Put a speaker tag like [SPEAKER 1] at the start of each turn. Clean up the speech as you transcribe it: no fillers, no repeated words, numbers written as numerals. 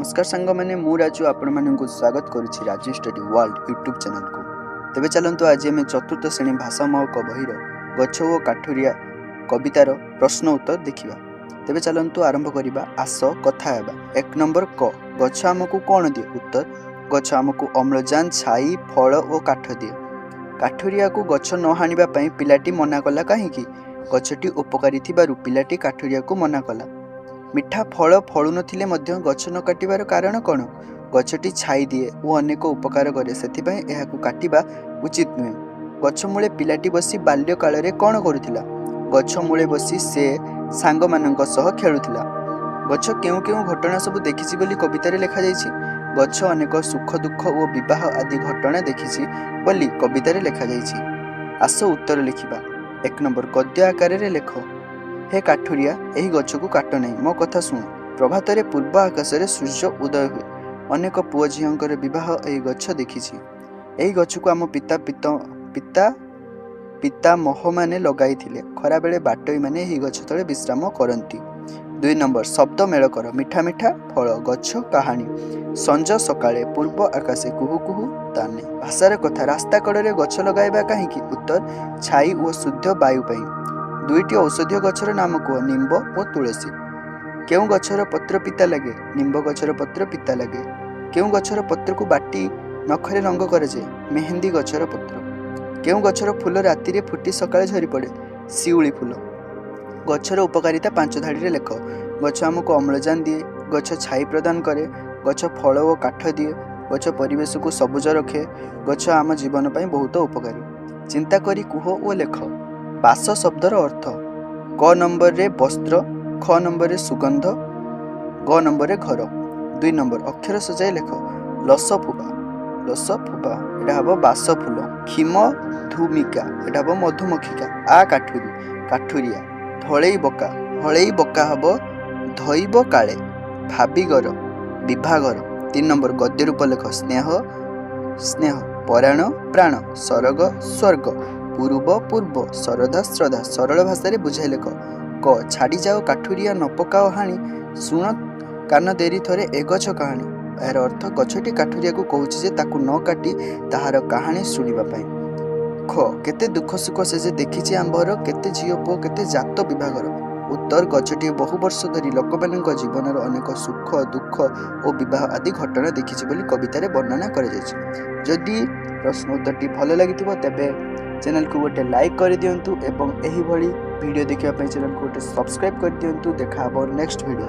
[SPEAKER 1] नमस्कार सांग मैंने मु राजू आपण मानक स्वागत करुच्ची Raju study world YouTube channel को। तेबे चलतु आज आम चतुर्थ श्रेणी भाषा महक बहिर गछ और काठुरिया कवितार प्रश्न उत्तर देखा। तेबे चलतु आरंभ करवा आस कथा हेबा। 1 नंबर क गछ आमको कौन दिए? उत्तर गछ आमको अम्लजान छाई फल और काठ दिए। काठुरिया को गछ न हाणिबा पई पिलाटी मना कला काहेकि? गछटी उपकारी थिबारु पिलाटी काठुरिया को मना कला। मिठा फल फलु नथिले मध्य गछ न काटिबार कारण कौन? गछटी छाई दिए और अनेक उपकार करे, सेथिपई एहाकु काटिबा उचित नुहे। गछ मूले पिलाटी बसी बाल्यकाल रे कौन करुथिला? गछ मूले बसी से सांग मानक सह खेलुथिला। गछ केउ केउ घटना सब देखिछि बोली कविता रे लिखा जाइछि। गछ अनेक सुख दुख और विवाह आदि घटना देखिछि बोली कविता रे लिखा जाइछि। आस उत्तर लिखिबा। 1 नंबर गद्य आकार रे लेख। हे काठुरिया एही गछ को काट नहीं, मो कथा शुण। प्रभात रे पूर्व आकाश रे सूर्य उदय हुए। अनेक पुओ झीओंकर विवाह एही गछ देखिछि। एही गछ को आम पितामह माने लगाई थिले। खरा बेले बाटोई माने एही गछ तळे विश्राम करंती। 2 नंबर शब्द मेल कर। मिठा मिठा फल गछ कहानी। संज सकाळे पूर्व आकाशे कुहू कुहू ताने। भाषार कथा। रास्ता कड़े गछ लगाइबा काहेकि? उत्तर छाई और शुद्ध वायु पई। 2टी औषधीय गछर नाम कुह। निंब और तुलसी। केउ गछर पत्र पिता लगे? निंब गछर पत्र पिता लगे। केउ गछर पत्र को बाटी नखरे रंग करे? मेहंदी गछर पत्र। केउ गछर फूल राति रे फुटी सकाळे झरी पड़े? शिउली फूल। गछर उपकारिता 5 धाड़ी रे लेख। गछ हमको अम्लजान दिए। गछ छाई प्रदान करे। गछ फल और काठ दिए। गछ परिवेश को सबुज रखे। गछ आम जीवन पई बहुत उपकारी। चिंता करी कुह और लेख। बास शब्दर अर्थ। क नंबर रे वस्त्र, ख नंबर रे सुगंध, ग नंबर रे घर। 2 नंबर अक्षर सजाई लेख। लस फुबा एटा हबो बास फूल। खिम धूमिका एटा हबो मधुमक्षिका। आ काठुरिया। ढळेई बका हबो धइब काळे। भाबिगर विभागर। 3 नंबर गद्य रूप लेख। स्नेह पराण प्राण। सरग स्वर्ग। पूर्व सरदा श्रद्धा। सरल भाषा रे बुझाई लेख। क छाड़ी जाओ काठुरिया न पकाओ हाणी। शुण कान देरी थरे ए गछ कहानी। यार अर्थ गछटी काठुरिया को कहूछि जे ताकू न काटी ताहार कहानी सुनिबा पई। ख केते दुख सुख से जे देखिछि आंबर। केते झियो पो केते जात विभागर। उत्तर गछटी बहु वर्ष धरी लोकमानक जीवनर अनेक सुख दुख और विवाह आदि घटना देखिछि बोली कविता रे वर्णना करा जायछि। जदि प्रश्न उत्तरटी भल लागिथिबो तेबे चैनल को गोटे लाइक कर दियंतु एवं एही भली वीडियो देखिबा पई चैनल को गोटे सब्सक्राइब कर दियंतु। देखा हबो नेक्स्ट वीडियो।